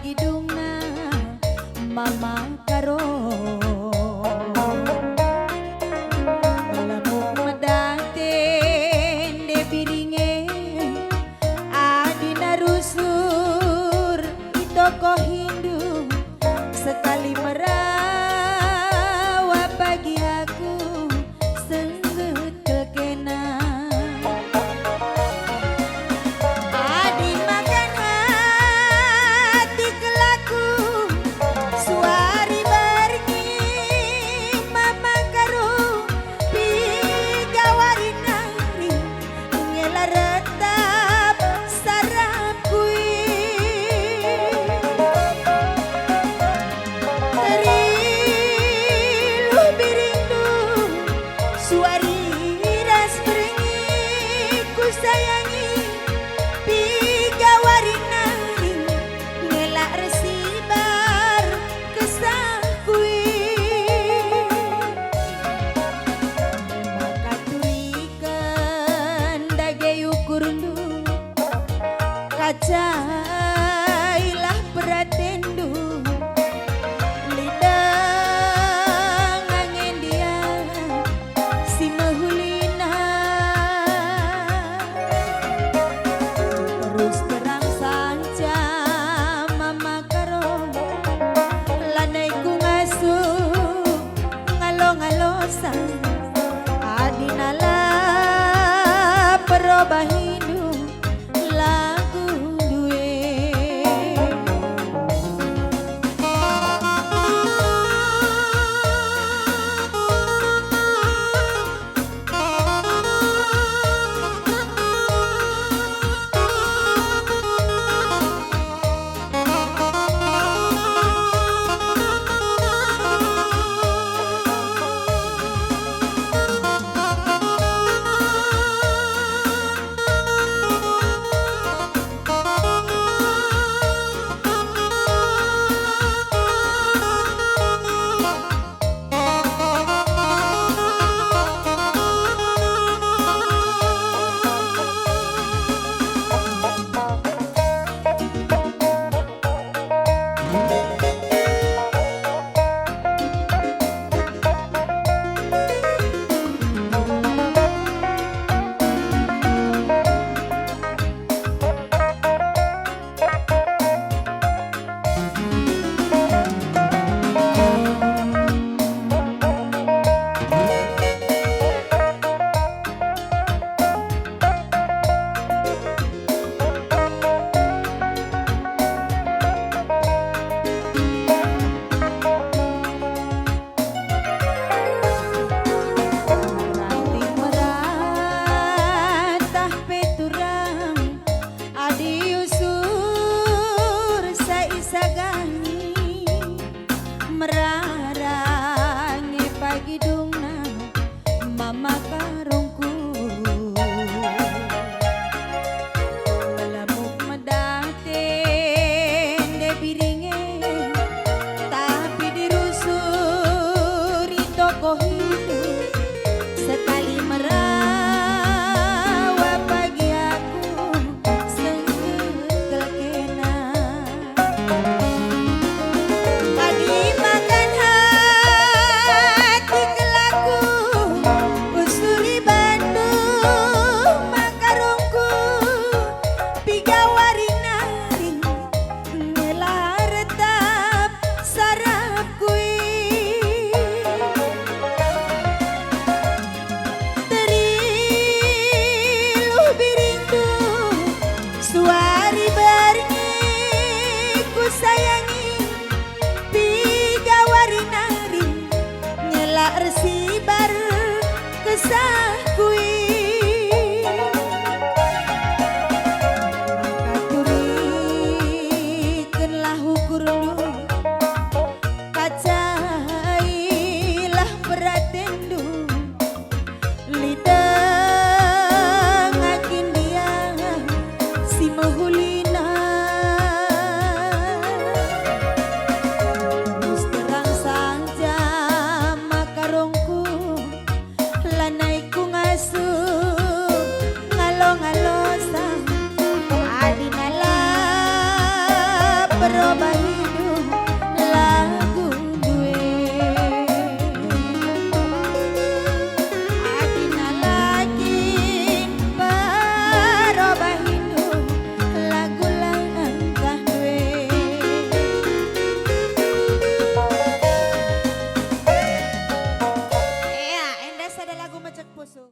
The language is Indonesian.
pagidungna mama karo melemuk medaten de piringe adina rusur itoko Hindu sekali merawat bagi aku senggut kelkena adi makan hati kelaku suari bargi mama karo pigawari nari ngela retap sarap kui terilu birindu suari ras berengi ku sayangi pigawari nari ngelak resibar kesakui maka turikan dage ukurnu kacailah beratendu lidang angin dia si mahulina terus terang saja mama karo lanai ku ngasuh ngalo-ngalosan adinala perubahidu lagu duwe ranting meratah peturang adi usur saisagani merarange pagidungna mama karungku melemuk medaten de piringe tapi dirusuri toko hidup sekali merawat bagi aku senggut kelkena adi makan hati kelaku usuli Bandung makarungku pigawari nari ngelah retap sarap kui terilu birindu suari berengi ku sayangi pigawari nari ngelak resibar kesakui maka turikanlah ukur lu